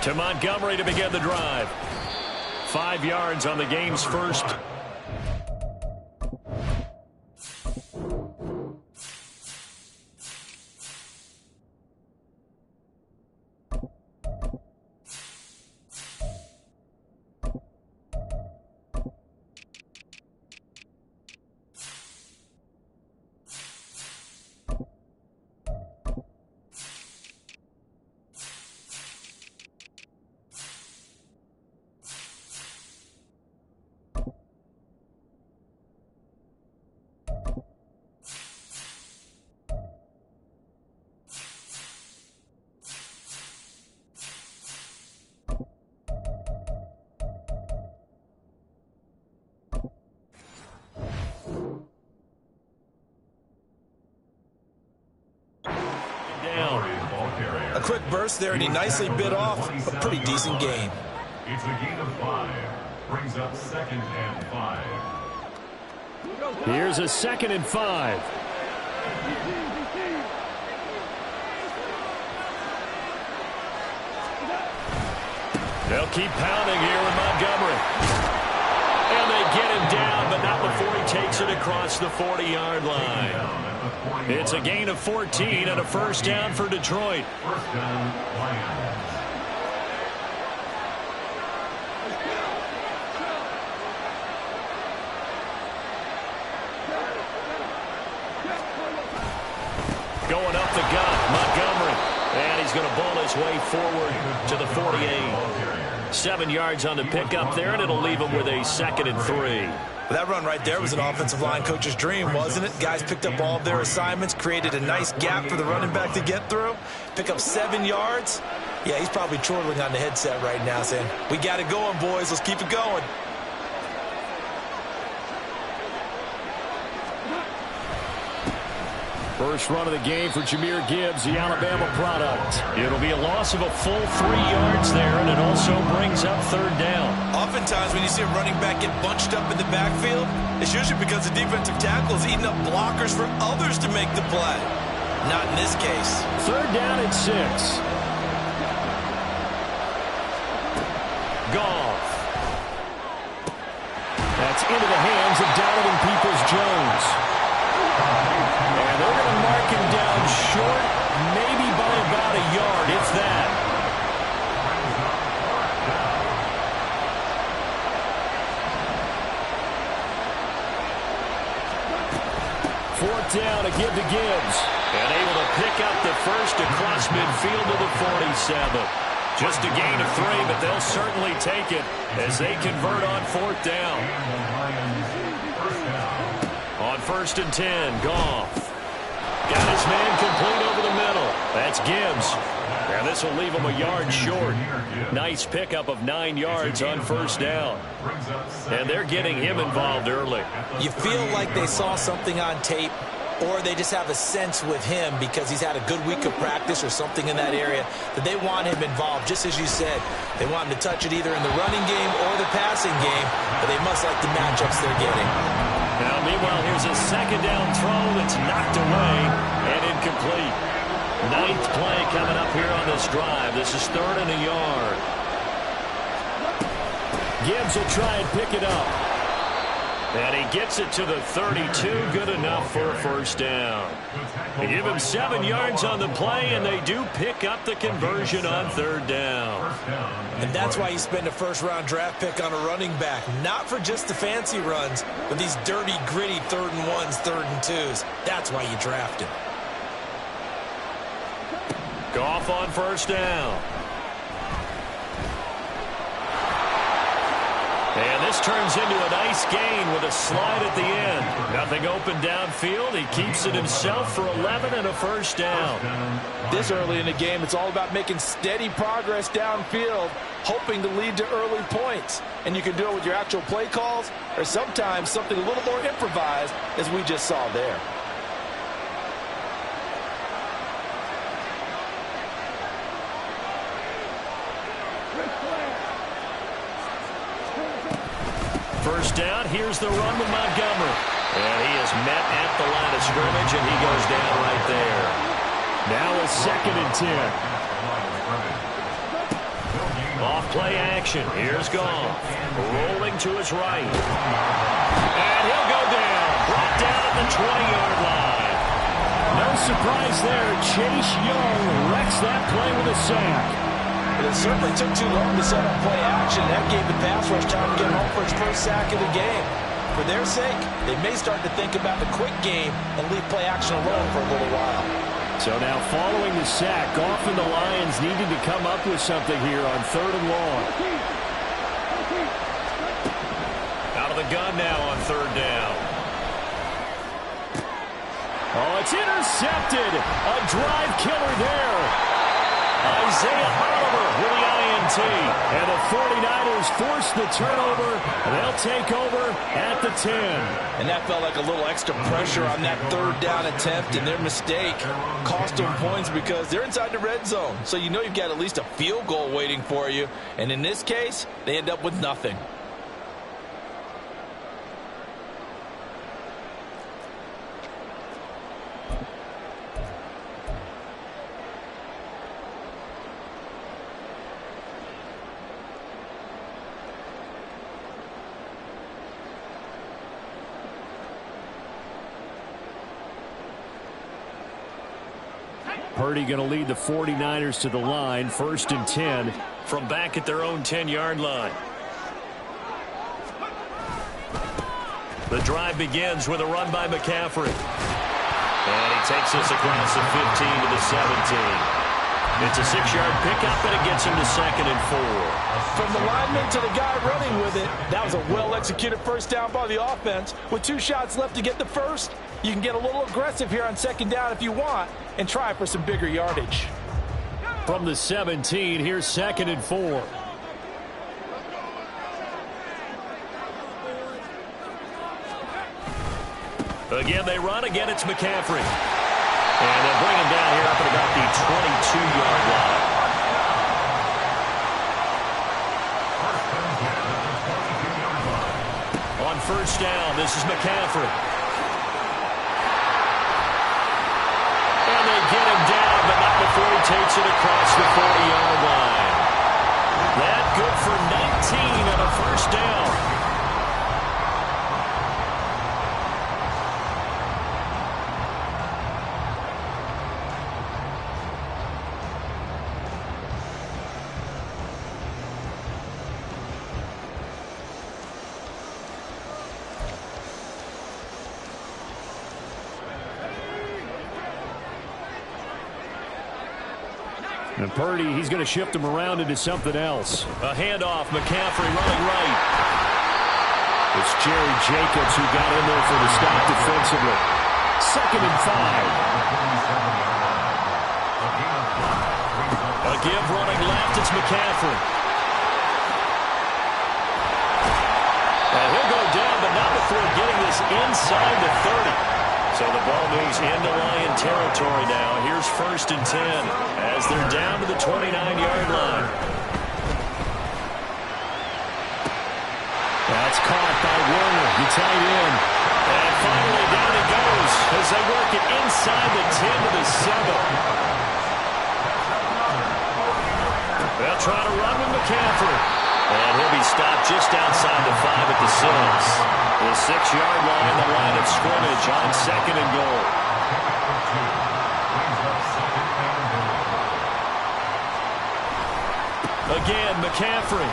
To Montgomery to begin the drive. 5 yards on the game's first. A quick burst there, and he nicely bit off a pretty decent gain. It's a gain of 5. Brings up 2nd and 5. Here's a 2nd and 5. They'll keep pounding here with Montgomery. And they get him down, but not before he takes it across the 40-yard line. It's a gain of 14 and a first down for Detroit. First down, Lions. Going up the gut, Montgomery. And he's going to bowl his way forward to the 48. 7 yards on the pickup there, and it'll leave him with a 2nd and 3. That run right there was an offensive line coach's dream, wasn't it? Guys picked up all of their assignments, created a nice gap for the running back to get through, pick up 7 yards. Yeah, he's probably chortling on the headset right now saying, we got it going, boys. Let's keep it going. First run of the game for Jahmyr Gibbs, the Alabama product. It'll be a loss of a full 3 yards there, and it also brings up 3rd down. Oftentimes when you see a running back get bunched up in the backfield, it's usually because the defensive tackle is eating up blockers for others to make the play. Not in this case. 3rd down and 6. Goff. That's into the hands of Donovan Peoples-Jones. And they're going to mark him down short, maybe by about a yard, if that. Fourth down to give to Gibbs. And able to pick up the first across midfield to the 47. Just a gain of 3, but they'll certainly take it as they convert on 4th down. On 1st and 10, Goff. Got his man complete over the middle. That's Gibbs. And this will leave him a yard short. Nice pickup of 9 yards on 1st down. And they're getting him involved early. You feel like they saw something on tape, or they just have a sense with him because he's had a good week of practice or something in that area that they want him involved. Just as you said, they want him to touch it either in the running game or the passing game, but they must like the matchups they're getting. Now, meanwhile, here's a 2nd down throw that's knocked away and incomplete. 9th play coming up here on this drive. This is 3rd and a yard. Gibbs will try and pick it up. And he gets it to the 32, good enough for a first down. They give him 7 yards on the play, and they do pick up the conversion on 3rd down. And that's why you spend a first-round draft pick on a running back. Not for just the fancy runs, but these dirty, gritty 3rd and 1s, 3rd and 2s. That's why you draft him. Goff on 1st down. And this turns into a nice gain with a slide at the end. Nothing open downfield. He keeps it himself for 11 and a first down. This early in the game, it's all about making steady progress downfield, hoping to lead to early points. And you can do it with your actual play calls or sometimes something a little more improvised, as we just saw there. First down, here's the run with Montgomery. And he is met at the line of scrimmage, and he goes down right there. Now a 2nd and 10. Off play action. Here's Goff. Rolling to his right. And he'll go down. Brought down at the 20-yard line. No surprise there. Chase Young wrecks that play with a sack. But it certainly took too long to set up play action. That gave the pass rush time to get home for its first sack of the game. For their sake, they may start to think about the quick game and leave play action alone for a little while. So now following the sack, Goff and the Lions needed to come up with something here on 3rd and long. Out of the gun now on 3rd down. Oh, it's intercepted. A drive killer there. Isaiah Oliver with the INT. And the 49ers force the turnover. They'll take over at the 10. And that felt like a little extra pressure on that 3rd down attempt, and their mistake cost them points because they're inside the red zone. So you know you've got at least a field goal waiting for you. And in this case, they end up with nothing. Purdy going to lead the 49ers to the line. 1st and 10. From back at their own 10-yard line. The drive begins with a run by McCaffrey. And he takes us across the 15 to the 17. It's a 6-yard pickup, and it gets him to 2nd and 4. From the lineman to the guy running with it, that was a well-executed first down by the offense. With 2 shots left to get the first, you can get a little aggressive here on 2nd down if you want and try for some bigger yardage. From the 17, here's 2nd and 4. Again, they run. Again, it's McCaffrey. And they'll bring him down here up at about the 22-yard line. On 1st down, this is McCaffrey. And they get him down, but not before he takes it across the 40-yard line. That good for 19 on a 1st down. And Purdy, he's going to shift him around into something else. A handoff, McCaffrey running right. It's Jerry Jacobs who got in there for the stop defensively. 2nd and 5. A give running left, it's McCaffrey. And he'll go down, but not before getting this inside the 30. So the ball moves into Lion territory now. Here's 1st and 10 as they're down to the 29-yard line. That's caught by Warner, the tight end. And finally down it goes as they work it inside the 10 to the 7. They'll try to run with McCaffrey. And he'll be stopped just outside the 5 at the 6. The 6-yard line, the line of scrimmage on 2nd and goal. Again, McCaffrey.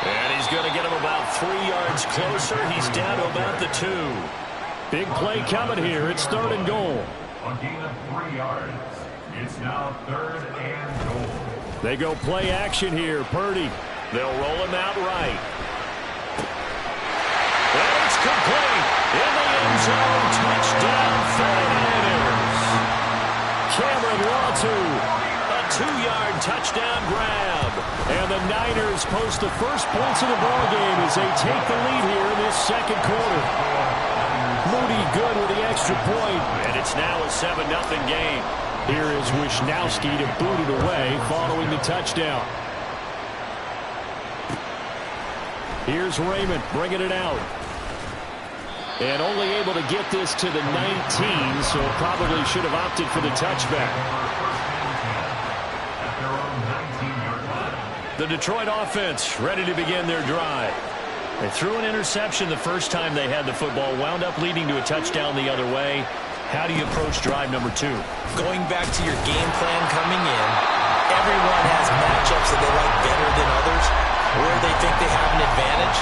And he's going to get him about 3 yards closer. He's down to about the 2. Big play coming here. It's 3rd and goal. A gain of 3 yards. It's now 3rd and goal. They go play action here. Purdy. They'll roll him out right. And it's complete. In the end zone. Touchdown 49ers. Cameron Latu. A 2-yard touchdown grab. And the Niners post the first points of the ballgame as they take the lead here in this 2nd quarter. Moody good with the extra point. And it's now a 7-0 game. Here is Wisnowski to boot it away following the touchdown. Here's Raymond bringing it out. And only able to get this to the 19, so probably should have opted for the touchback. The Detroit offense ready to begin their drive. They threw an interception the first time they had the football, wound up leading to a touchdown the other way. How do you approach drive number 2? Going back to your game plan coming in, everyone has matchups that they like better than others, where they think they have an advantage.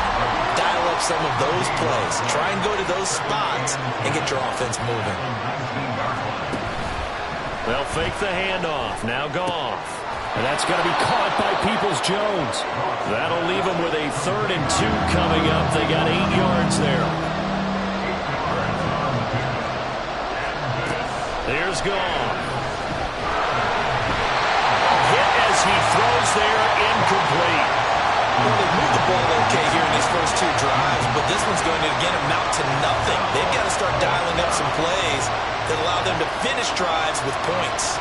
Dial up some of those plays. Try and go to those spots and get your offense moving. They'll fake the handoff. Now Goff. And that's going to be caught by Peoples-Jones. That'll leave them with a 3rd and 2 coming up. They got 8 yards there. There's Goff. Hit as he throws there, incomplete. Well, they've moved the ball okay here in these first 2 drives, but this one's going to, again, amount to nothing. They've got to start dialing up some plays that allow them to finish drives with points.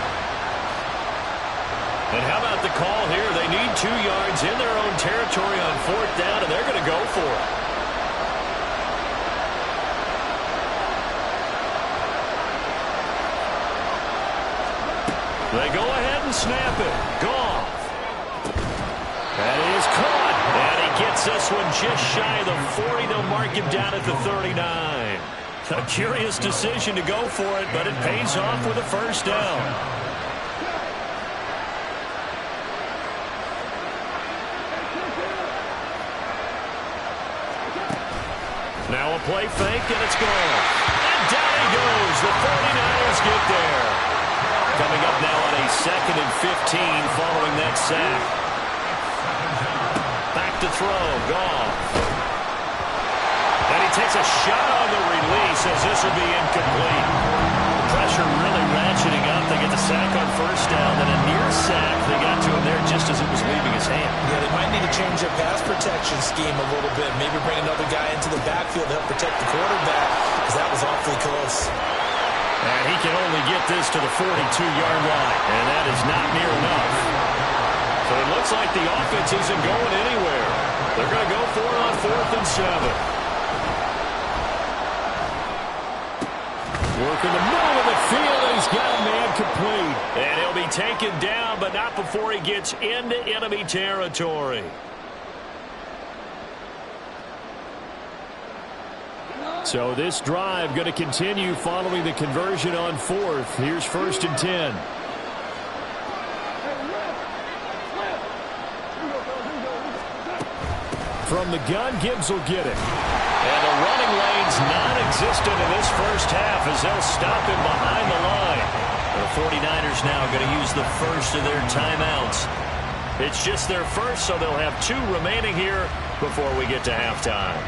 And how about the call here? They need 2 yards in their own territory on 4th down, and they're going to go for it. They go ahead and snap it. Goff. That is caught. And he gets this one just shy of the 40. They'll mark him down at the 39. A curious decision to go for it, but it pays off with a 1st down. Now a play fake, and it's gone. And down he goes. The 49ers get there. Coming up now on a 2nd and 15 following that sack. Back to throw. Goff. And he takes a shot on the release as this will be incomplete. The pressure really ratcheting up. They get the sack on 1st down, then a near sack. They got to him there just as it was leaving his hand. Yeah, they might need to change their pass protection scheme a little bit. Maybe bring another guy into the backfield to help protect the quarterback, because that was awfully close. And he can only get this to the 42-yard line, and that is not near enough. So it looks like the offense isn't going anywhere. They're going to go for it on 4th and 7. Work in the middle of the field, and he's got a man complete. And he'll be taken down, but not before he gets into enemy territory. So this drive going to continue following the conversion on 4th. Here's 1st and 10. From the gun, Gibbs will get it. And the running lane's non-existent in this first half as they'll stop him behind the line. The 49ers now going to use the first of their timeouts. It's just their first, so they'll have 2 remaining here before we get to halftime.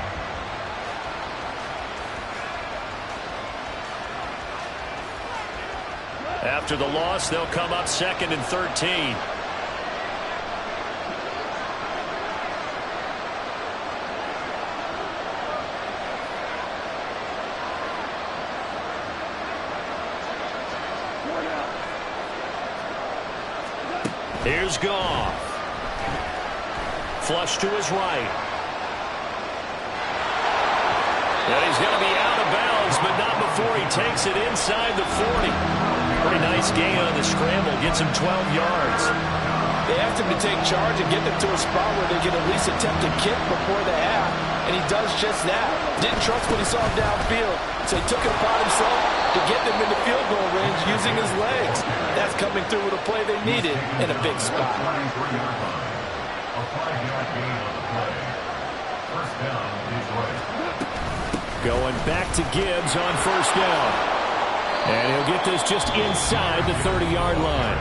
After the loss, they'll come up 2nd and 13. Here's Goff. Flush to his right. And he's going to be out of bounds, but not before he takes it inside the 40. Pretty nice gain on the scramble. Gets him 12 yards. They asked him to take charge and get them to a spot where they can at least attempt a kick before the half, and he does just that. Didn't trust what he saw downfield, so he took it upon himself to get them into field goal range using his legs. That's coming through with a play they needed in a big spot. Going back to Gibbs on 1st down. And he'll get this just inside the 30-yard line.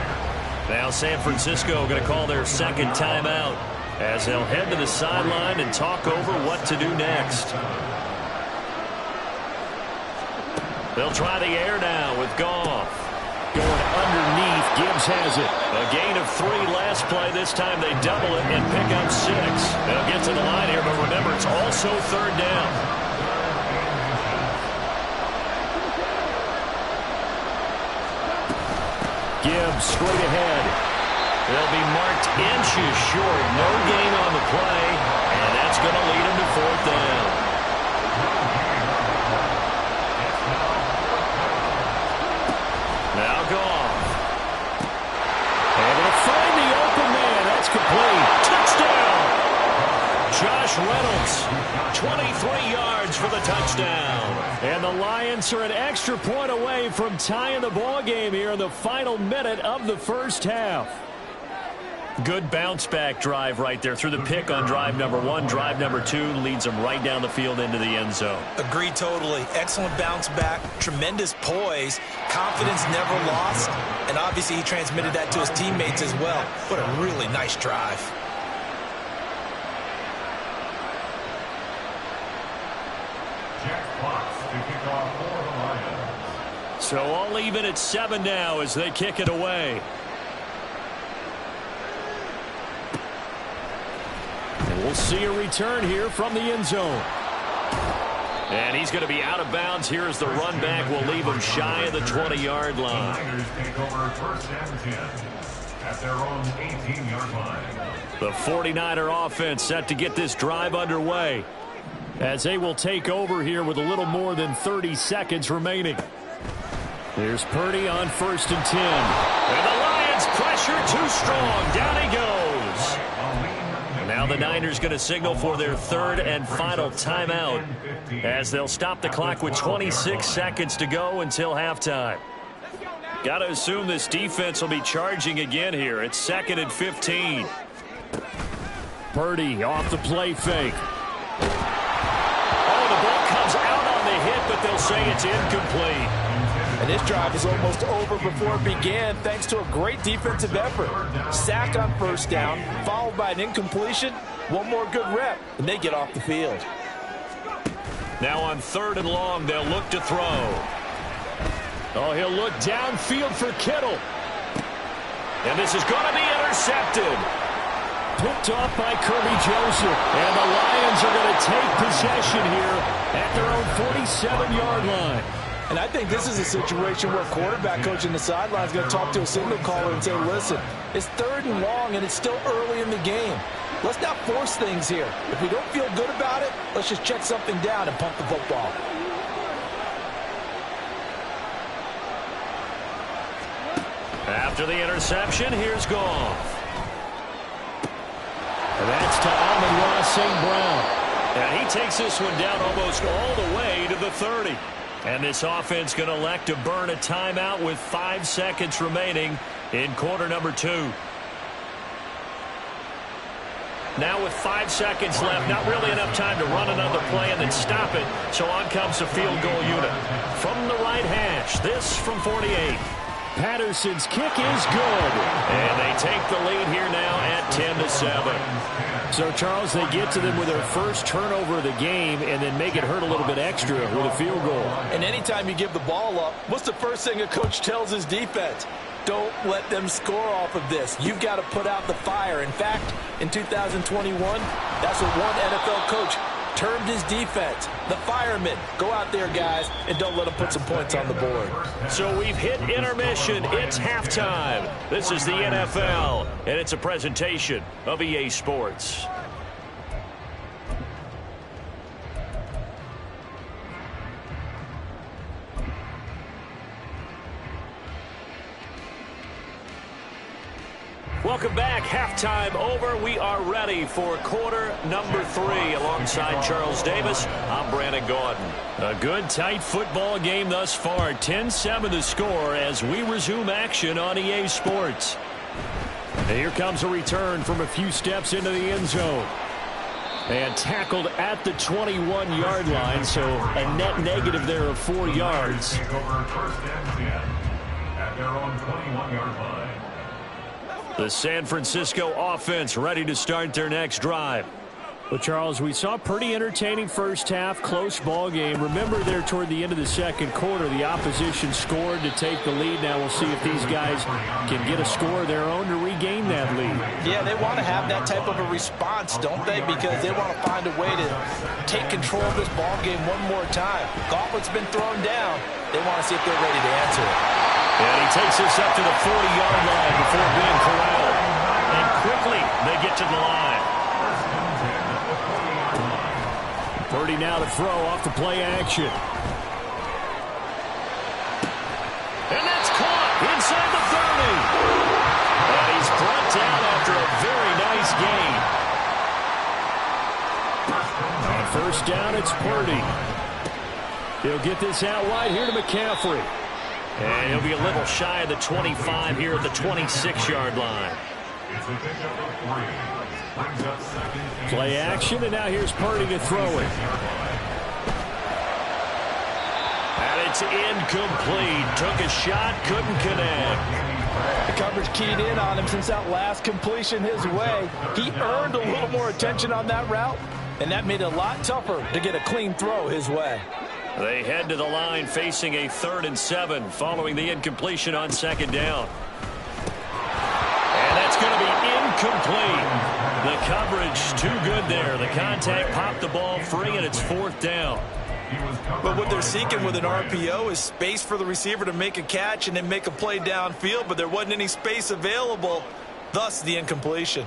Now San Francisco going to call their 2nd timeout as they'll head to the sideline and talk over what to do next. They'll try the air now with Goff. Going underneath, Gibbs has it. A gain of 3 last play. This time they double it and pick up 6. They'll get to the line here, but remember, it's also 3rd down. Gibbs straight ahead. They'll be marked inches short. No gain on the play, and that's going to lead them to 4th down. Now Goff. Able to find the open man. That's complete. Reynolds. 23 yards for the touchdown. And the Lions are an extra point away from tying the ball game here in the final minute of the first half. Good bounce-back drive right there through the pick on drive number 1. Drive number 2 leads them right down the field into the end zone. Agree totally. Excellent bounce back, tremendous poise, confidence never lost, and obviously he transmitted that to his teammates as well. What a really nice drive. Jack Fox to kick off for the Lions. So all even at 7 now as they kick it away. And we'll see a return here from the end zone. And he's going to be out of bounds here as the run back will leave him shy of the 20-yard The line. Niners take over first and 10 at their own 18-yard line. The 49er offense set to get this drive underway As they will take over here with a little more than 30 seconds remaining. Here's Purdy on first and 10. And the Lions pressure too strong. Down he goes. Now the Niners going to signal for their third and final timeout as they'll stop the clock with 26 seconds to go until halftime. Got to assume this defense will be charging again here. It's 2nd and 15. Purdy off the play fake. Oh, the ball comes out on the hit, but they'll say it's incomplete. And this drive is almost over before it began thanks to a great defensive effort. Sack on first down, followed by an incompletion. One more good rep, and they get off the field. Now on 3rd and long, they'll look to throw. Oh, he'll look downfield for Kittle. And this is going to be intercepted. Picked off by Kirby Joseph. And the Lions are going to take possession here at their own 47-yard line. And I think this is a situation where quarterback coach in the sideline is going to talk to a signal caller and say, listen, it's 3rd and long and it's still early in the game. Let's not force things here. If we don't feel good about it, let's just check something down and punt the football. After the interception, here's Goff. And that's to Amon-Ra St. Brown. And he takes this one down almost all the way to the 30. And this offense going to elect to burn a timeout with 5 seconds remaining in quarter number 2. Now with 5 seconds left, not really enough time to run another play and then stop it. So on comes the field goal unit. From the right hash, this from 48. Patterson's kick is good. And they take the lead here now at 10-7. So, Charles, they get to them with their first turnover of the game and then make it hurt a little bit extra with a field goal. And anytime you give the ball up, what's the first thing a coach tells his defense? Don't let them score off of this. You've got to put out the fire. In fact, in 2021, that's what one NFL coach termed his defense. The firemen. Go out there, guys, and don't let them put some points on the board. So we've hit intermission. It's halftime. This is the NFL, and it's a presentation of EA Sports. Welcome back. Halftime over. We are ready for quarter number 3. Alongside Charles Davis, I'm Brandon Gaudin. A good, tight football game thus far. 10-7 the score as we resume action on EA Sports. And here comes a return from a few steps into the end zone. And tackled at the 21-yard line, so a net negative there of 4 yards. Take over first and 10 at their own 21-yard line. The San Francisco offense ready to start their next drive. Well, Charles, we saw a pretty entertaining first half, close ball game. Remember there toward the end of the second quarter, the opposition scored to take the lead. Now we'll see if these guys can get a score of their own to regain that lead. Yeah, they want to have that type of a response, don't they? Because they want to find a way to take control of this ball game one more time. Gauntlet's been thrown down. They want to see if they're ready to answer it. And he takes this up to the 40-yard line before being corralled. And quickly they get to the line. Purdy now to throw off the play action. And that's caught inside the 30. And he's brought down after a very nice gain. first down, it's Purdy. He'll get this out wide here to McCaffrey. And he'll be a little shy of the 25 here at the 26-yard line. Play action, and now here's Purdy to throw it. And it's incomplete. Took a shot, couldn't connect. The coverage keyed in on him since that last completion his way. He earned a little more attention on that route, and that made it a lot tougher to get a clean throw his way. They head to the line facing a 3rd and 7 following the incompletion on 2nd down. And that's going to be incomplete. The coverage too good there. The contact popped the ball free, and it's 4th down. But what they're seeking with an RPO is space for the receiver to make a catch and then make a play downfield, but there wasn't any space available, thus the incompletion.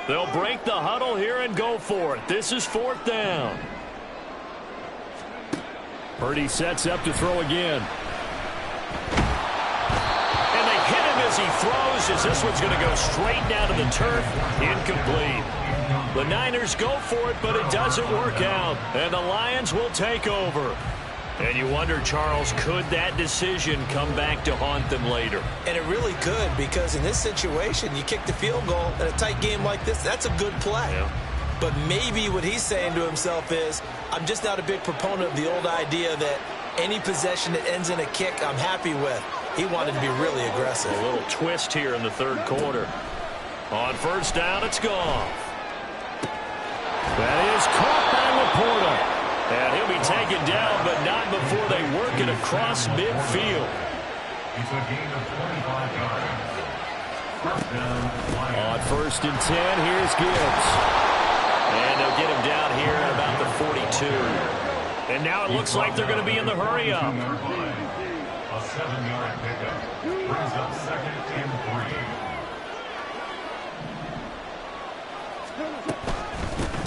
They'll break the huddle here and go for it. This is 4th down. Purdy sets up to throw again. And they hit him as he throws, as this one's going to go straight down to the turf. Incomplete. The Niners go for it, but it doesn't work out. And the Lions will take over. And you wonder, Charles, could that decision come back to haunt them later? And it really could, because in this situation, you kick the field goal in a tight game like this, that's a good play. Yeah. But maybe what he's saying to himself is, I'm just not a big proponent of the old idea that any possession that ends in a kick I'm happy with. He wanted to be really aggressive. A little twist here in the 3rd quarter. On 1st down, it's gone. That is caught by Laporta. And he'll be taken down, but not before they work it across midfield. It's a gain of 25 yards. First down, On 1st and 10, here's Gibbs. And they'll get him down here at about the 42. And now it looks like they're going to be in the hurry-up. a 7-yard pickup. Brings up 2nd and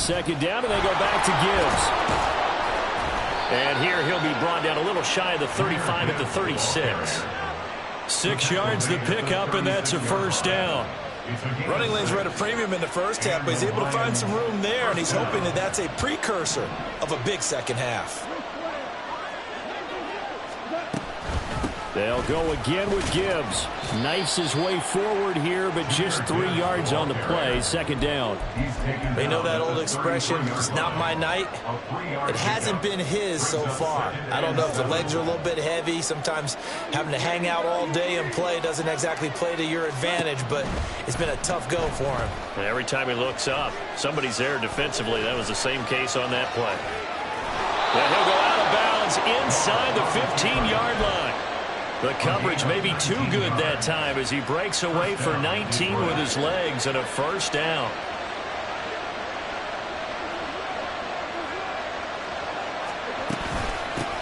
3. 2nd down, and they go back to Gibbs. And here he'll be brought down a little shy of the 35 at the 36. 6 yards the pickup, and that's a 1st down. Running lanes were at a premium in the first half, but he's able to find some room there, and he's hoping that that's a precursor of a big second half. They'll go again with Gibbs. Knifes his way forward here, but just 3 yards on the play. 2nd down. They know that old expression, it's not my night. It hasn't been his so far. I don't know if the legs are a little bit heavy. Sometimes having to hang out all day and play doesn't exactly play to your advantage, but it's been a tough go for him. And every time he looks up, somebody's there defensively. That was the same case on that play. And he'll go out of bounds inside the 15-yard line. The coverage may be too good that time as he breaks away for 19 with his legs and a 1st down.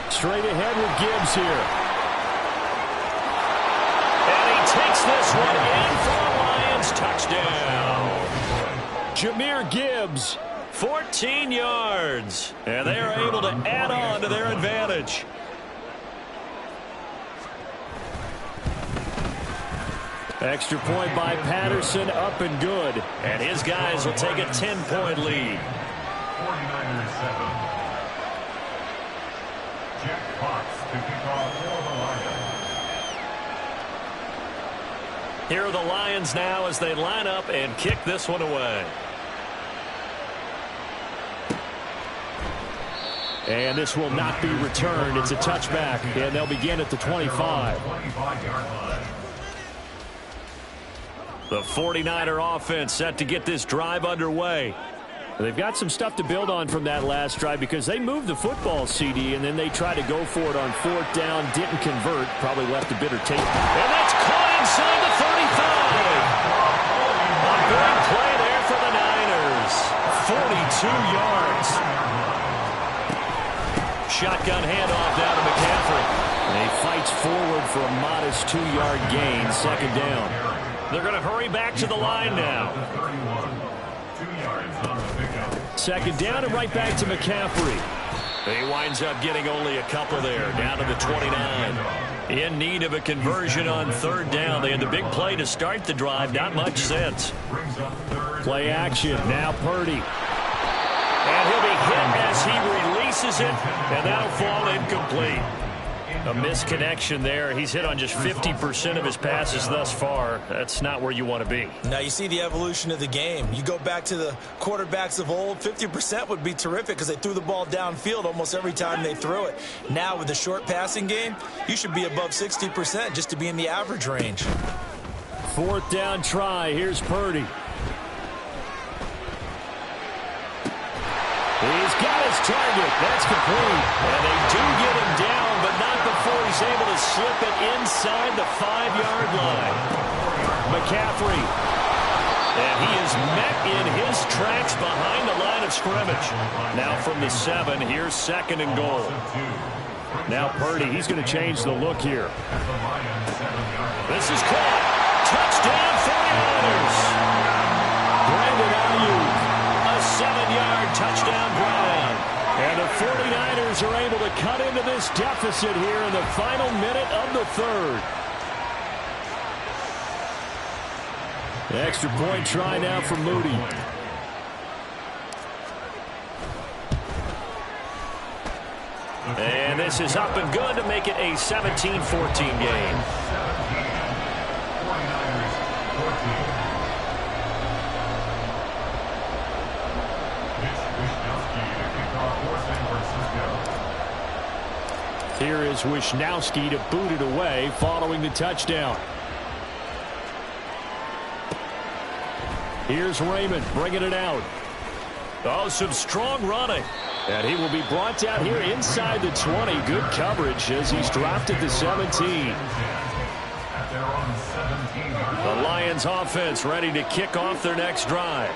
Straight ahead with Gibbs here. And he takes this one in for a Lions touchdown. Jahmyr Gibbs, 14 yards. And they are able to add on to their advantage. Extra point by Patterson, up and good. And his guys will take a 10-point lead. 49ers 7. Jack Fox to kick off for the Lions. Here are the Lions now as they line up and kick this one away. And this will not be returned. It's a touchback, and they'll begin at the 25. 25-yard line. The 49er offense set to get this drive underway. They've got some stuff to build on from that last drive because they moved the football, CD, and then they tried to go for it on 4th down, didn't convert, probably left a bitter taste. And that's caught inside the 35. A big play there for the Niners. 42 yards. Shotgun handoff down to McCaffrey. And he fights forward for a modest 2-yard gain, 2nd down. They're going to hurry back to the line now. 2 yards on the pickup. 2nd down and right back to McCaffrey. He winds up getting only a couple there, down to the 29. In need of a conversion on third down. They had the big play to start the drive. Not much sense. Play action. Now Purdy. And he'll be hit as he releases it, and that'll fall incomplete. A misconnection there. He's hit on just 50% of his passes thus far. That's not where you want to be. Now you see the evolution of the game. You go back to the quarterbacks of old, 50% would be terrific because they threw the ball downfield almost every time they threw it. Now with the short passing game, you should be above 60% just to be in the average range. Fourth down try. Here's Purdy. He's got his target. That's complete. And they do get him down, but not before he's able to slip it inside the 5-yard line. McCaffrey. And he is met in his tracks behind the line of scrimmage. Now from the 7, here's second and goal. Now Purdy, he's going to change the look here. This is caught. Touchdown 49ers. Brandon Ayuk. A 7-yard touchdown grab. And the 49ers are able to cut into this deficit here in the final minute of the third. The extra point try now for Moody. And this is up and good to make it a 17-14 game. Here is Wishnowsky to boot it away following the touchdown. Here's Raymond bringing it out. Oh, some strong running. And he will be brought down here inside the 20. Good coverage as he's dropped at the 17. The Lions offense ready to kick off their next drive.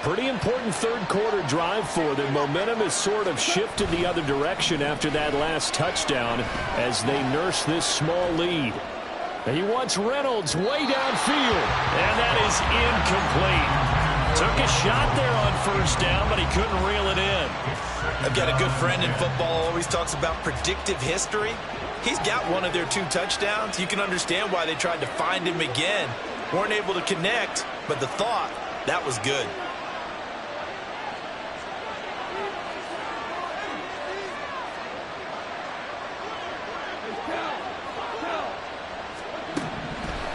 Pretty important third quarter drive for them. Momentum has sort of shifted the other direction after that last touchdown as they nurse this small lead. And he wants Reynolds way downfield. And that is incomplete. Took a shot there on first down, but he couldn't reel it in. I've got a good friend in football who always talks about predictive history. He's got one of their 2 touchdowns. You can understand why they tried to find him again. Weren't able to connect, but the thought, that was good.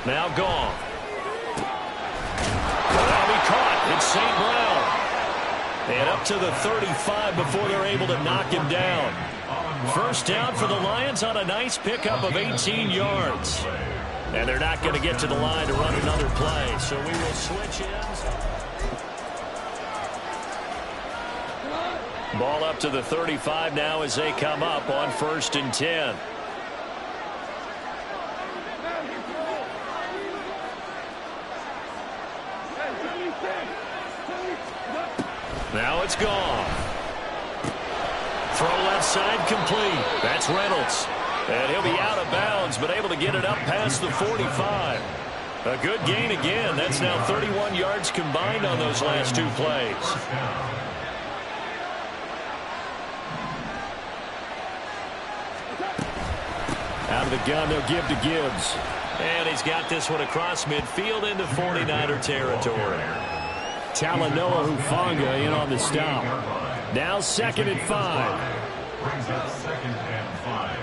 Now gone. That'll be caught. It's St. Brown. And up to the 35 before they're able to knock him down. First down for the Lions on a nice pickup of 18 yards. And they're not going to get to the line to run another play. So we will switch ends. Ball up to the 35 now as they come up on 1st and 10. Now it's gone. Throw left side complete. That's Reynolds. And he'll be out of bounds, but able to get it up past the 45. A good gain again. That's now 31 yards combined on those last 2 plays. Out of the gun, they'll give to Gibbs. And he's got this one across midfield into 49er territory. Talanoa Hufanga in on the stop. Now 2nd and 5. Brings up 2nd and 5.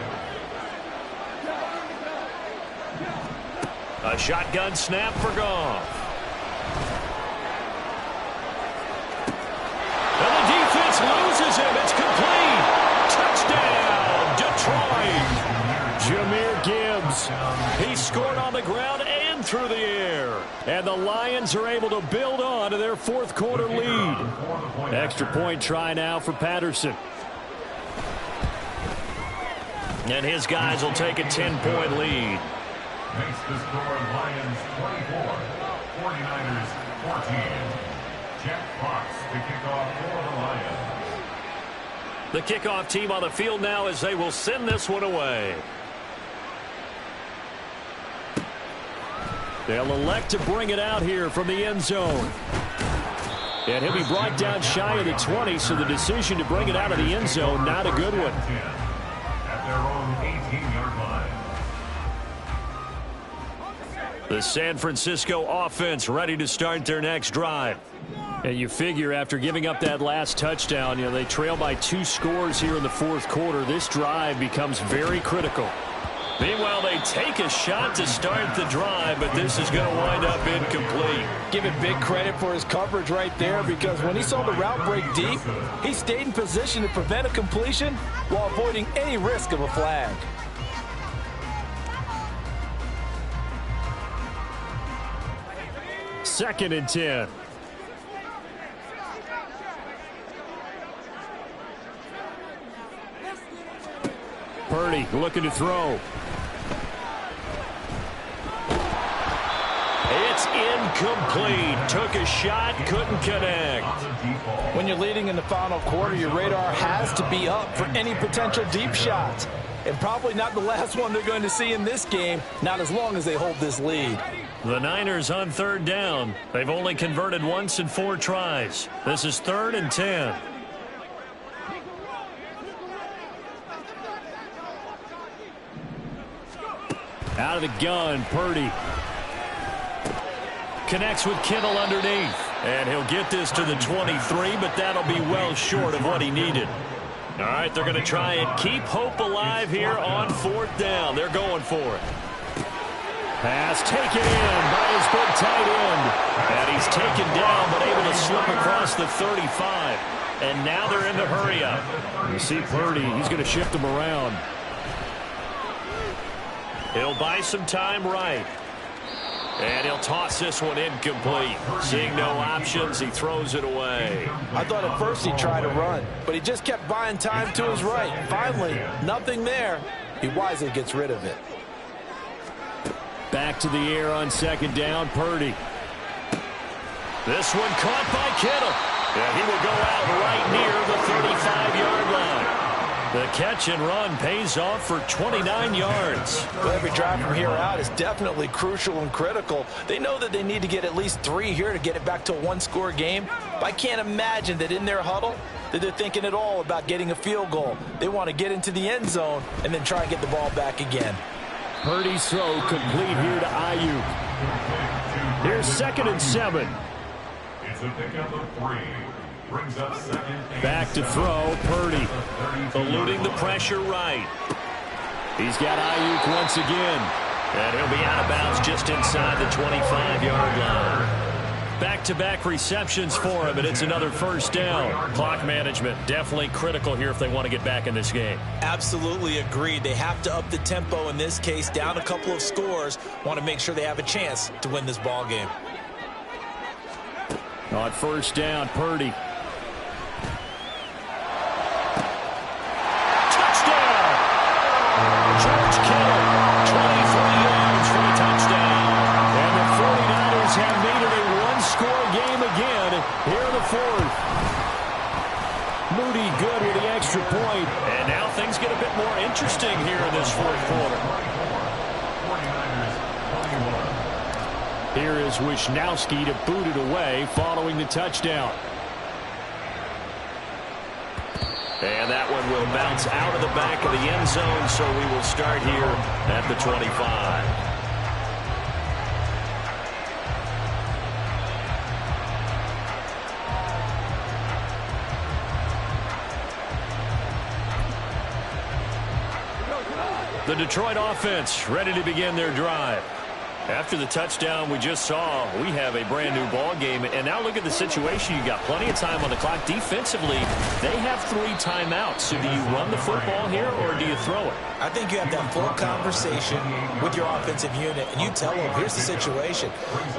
A shotgun snap for Goff. And the defense loses him. It's complete. Touchdown, Detroit. Jahmyr Gibbs. He scored on the ground and through the air. And the Lions are able to build on to their 4th quarter lead. Extra point try now for Patterson. And his guys will take a 10-point lead. Makes the score Lions 24, 49ers 14. Jack Fox to kick off for the Lions. The kickoff team on the field now as they will send this one away. They'll elect to bring it out here from the end zone. And he'll be brought down shy of the 20, so the decision to bring it out of the end zone, not a good one. At their own 18-yard line. The San Francisco offense ready to start their next drive. And you figure after giving up that last touchdown, they trail by 2 scores here in the fourth quarter. This drive becomes very critical. Meanwhile, they take a shot to start the drive, but this is going to wind up incomplete. Give it big credit for his coverage right there, because when he saw the route break deep, he stayed in position to prevent a completion while avoiding any risk of a flag. Second and 10. Purdy looking to throw. It's incomplete. Took a shot, couldn't connect. When you're leading in the final quarter, your radar has to be up for any potential deep shots. And probably not the last one they're going to see in this game, not as long as they hold this lead. The Niners on third down. They've only converted once in 4 tries. This is 3rd and 10. Out of the gun, Purdy. Connects with Kittle underneath. And he'll get this to the 23, but that'll be well short of what he needed. All right, they're going to try and keep hope alive here on 4th down. They're going for it. Pass taken in by his big tight end. And he's taken down, but able to slip across the 35. And now they're in the hurry up. You see Purdy, he's going to shift him around. He'll buy some time right. And he'll toss this one incomplete. Seeing no options, he throws it away. I thought at first he'd try to run, but he just kept buying time to his right. Finally, nothing there. He wisely gets rid of it. Back to the air on 2nd down, Purdy. This one caught by Kittle. And he will go out right near the 35-yard line. The catch and run pays off for 29 yards. Well, every drive from here out is definitely crucial and critical. They know that they need to get at least 3 here to get it back to a 1-score game. But I can't imagine that in their huddle that they're thinking at all about getting a field goal. They want to get into the end zone and then try and get the ball back again. Purdy's throw complete here to Ayuk. Here's 2nd and 7. It's a pickup of 3. Brings up 2nd. Back to throw, Purdy. Eluding the pressure right. He's got Ayuk once again. And he'll be out of bounds just inside the 25-yard line. Back-to-back receptions for him, and it's another 1st down. Clock management definitely critical here if they want to get back in this game. Absolutely agreed. They have to up the tempo in this case, down a couple of scores. Want to make sure they have a chance to win this ball game. On 1st down, Purdy. Touchdown! George Kittle, 23 yards for a touchdown. And the 49ers have made it a 1-score game again here in the 4th. Moody good with the extra point. And now things get a bit more interesting here in this 4th quarter. 49ers 21. Here is Wisnowski to boot it away following the touchdown. And that one will bounce out of the back of the end zone, so we will start here at the 25. The Detroit offense ready to begin their drive. After the touchdown we just saw, we have a brand new ball game. And now look at the situation. You got plenty of time on the clock. Defensively, they have 3 timeouts. So do you run the football here or do you throw it? I think you have that full conversation with your offensive unit, and you tell them, here's the situation.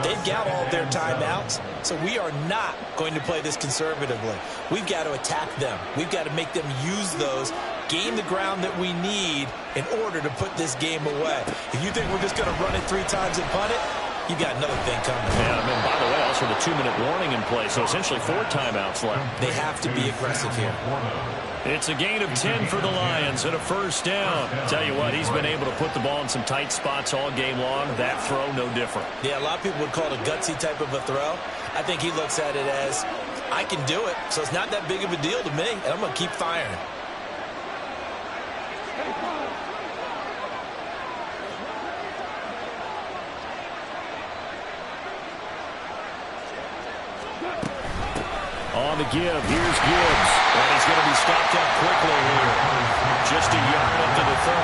They've got all their timeouts, so we are not going to play this conservatively. We've got to attack them. We've got to make them use those, gain the ground that we need in order to put this game away. If you think we're just going to run it 3 times and punt it, you got another thing coming. Yeah, I mean, by the way, also the 2-minute warning in play, so essentially 4 timeouts left. They have to be aggressive here. It's a gain of 10 for the Lions and a 1st down. Tell you what, he's been able to put the ball in some tight spots all game long. That throw, no different. Yeah, a lot of people would call it a gutsy type of a throw. I think he looks at it as I can do it, so it's not that big of a deal to me, and I'm going to keep firing. On the give, here's Gibbs. And he's going to be stopped up quickly here. Just a yard up to the 39.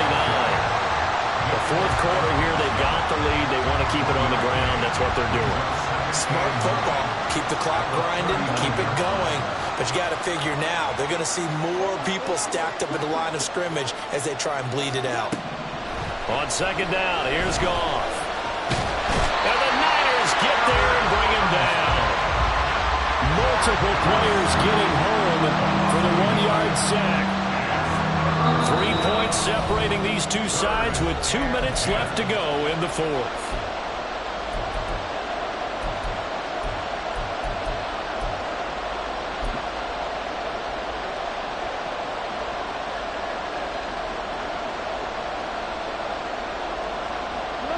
The fourth quarter here, they've got the lead. They want to keep it on the ground. That's what they're doing. Smart football. Keep the clock grinding, keep it going. But you got to figure now, they're going to see more people stacked up at the line of scrimmage as they try and bleed it out. On second down, here's Goff. And the Niners get there and bring him down. Multiple players getting home for the 1-yard sack. 3 points separating these two sides with 2 minutes left to go in the fourth.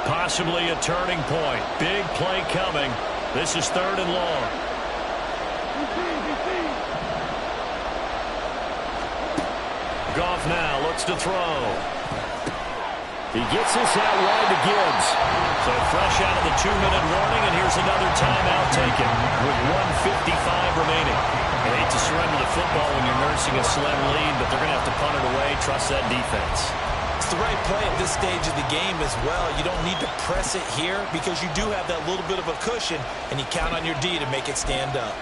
Possibly a turning point. Big play coming. This is 3rd and long. Goff now looks to throw. He gets this out wide to Gibbs. So fresh out of the 2-minute warning, and here's another timeout taken with 1:55 remaining. I hate to surrender the football when you're nursing a slim lead, but they're going to have to punt it away. Trust that defense. It's the right play at this stage of the game as well. You don't need to press it here because you do have that little bit of a cushion, and you count on your D to make it stand up.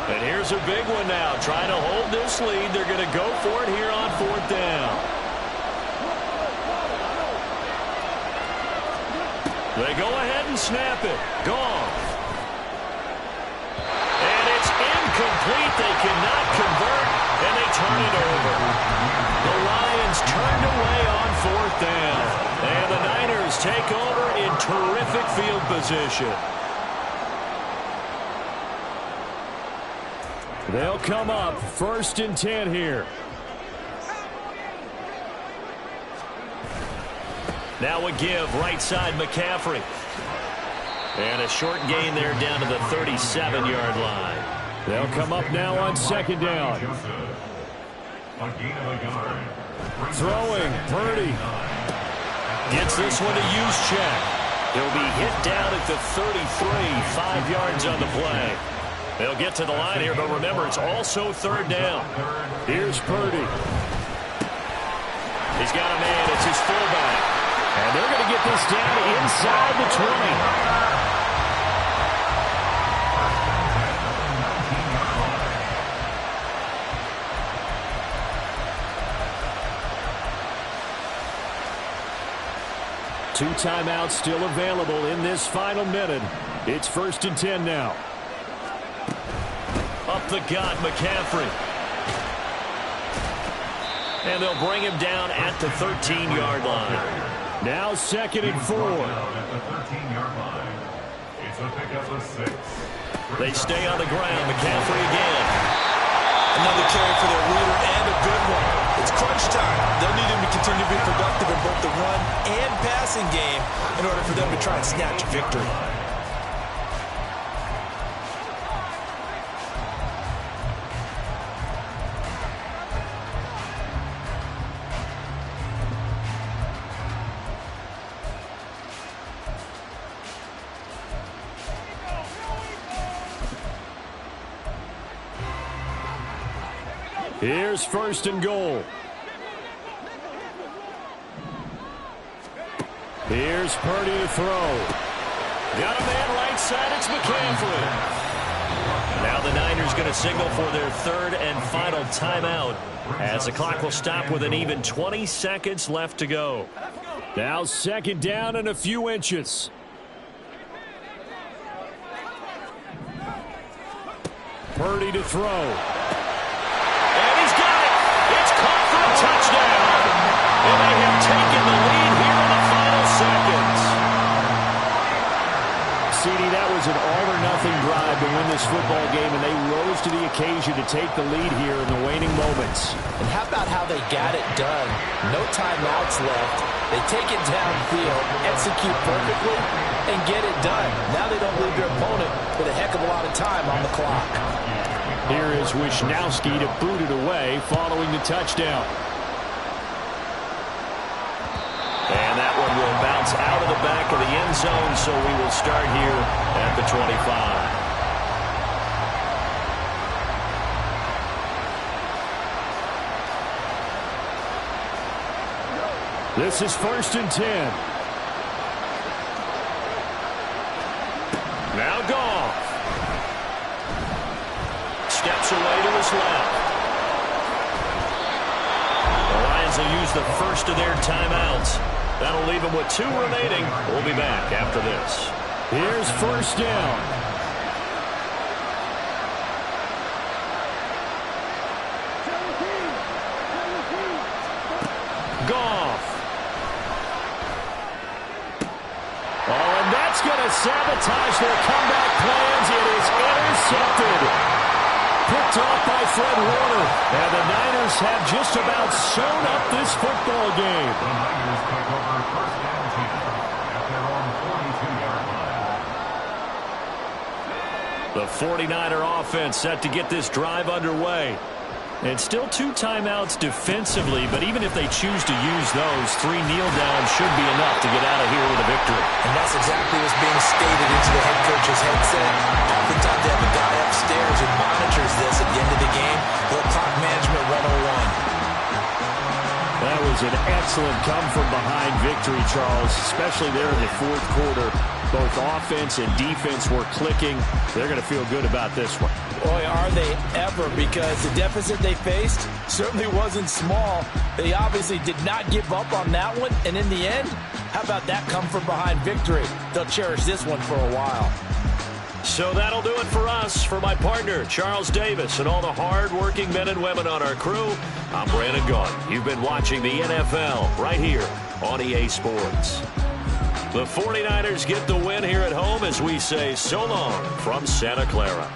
And here's a big one now. Trying to hold this lead. They're going to go for it here on 4th down. They go ahead and snap it. Goff. And it's incomplete. They cannot convert, and they turn it over. The Lions turned away on 4th down. And the Niners take over in terrific field position. They'll come up 1st and 10 here. Now a give, right side McCaffrey. And a short gain there down to the 37-yard line. They'll come up now on 2nd down. Throwing, Purdy. Gets this one to Juszczyk. He'll be hit down at the 33, 5 yards on the play. They'll get to the line here, but remember, it's also 3rd down. Here's Purdy. He's got a man. It's his fullback. And they're going to get this down inside the 20. Two timeouts still available in this final minute. It's 1st and 10 now. Up the gut, McCaffrey. And they'll bring him down at the 13-yard line. Now 2nd and 4. At the 13-yard line. It's a pickup of 6. They stay on the ground. McCaffrey again. Another carry for their leader and a good one. It's crunch time. They'll need him to continue to be productive in both the run and passing game in order for them to try and snatch a victory. Here's 1st and goal. Here's Purdy to throw. Got a man right side. It's McCaffrey. Now the Niners going to signal for their 3rd and final timeout as the clock will stop with an even 20 seconds left to go. Now 2nd down and a few inches. Purdy to throw. Touchdown. And they have taken the lead here in the final seconds. CD, that was an all-or-nothing drive drive to win this football game, and they rose to the occasion to take the lead here in the waning moments. And how about how they got it done? No timeouts left. They take it downfield, execute perfectly, and get it done. Now they don't leave their opponent with a heck of a lot of time on the clock. Here is Wisnowski to boot it away following the touchdown. And that one will bounce out of the back of the end zone, so we will start here at the 25. This is 1st and 10. Now Goff. Steps away to his left. The Lions will use the first of their timeouts. That'll leave them with 2 remaining. We'll be back after this. Here's 1st down. Goff. Oh, and that's going to sabotage their comeback plans. It is intercepted. Picked off by Fred Warner. And the Niners have just about sewn up this football game. The Niners take over 1st and 10 at their own 42-yard line. The 49er offense set to get this drive underway. And still 2 timeouts defensively, but even if they choose to use those, 3 kneel downs should be enough to get out of here with a victory. And that's exactly what's being stated into the head coach's headset. Oftentimes they have a guy upstairs who monitors this at the end of the game. Little clock management 101. That was an excellent come-from-behind victory, Charles, especially there in the 4th quarter. Both offense and defense were clicking. They're going to feel good about this one. Boy, are they ever, because the deficit they faced certainly wasn't small. They obviously did not give up on that one, and in the end, how about that come-from-behind victory? They'll cherish this one for a while. So that'll do it for us. For my partner, Charles Davis, and all the hard-working men and women on our crew, I'm Brandon Gaudin. You've been watching the NFL right here on EA Sports. The 49ers get the win here at home as we say so long from Santa Clara.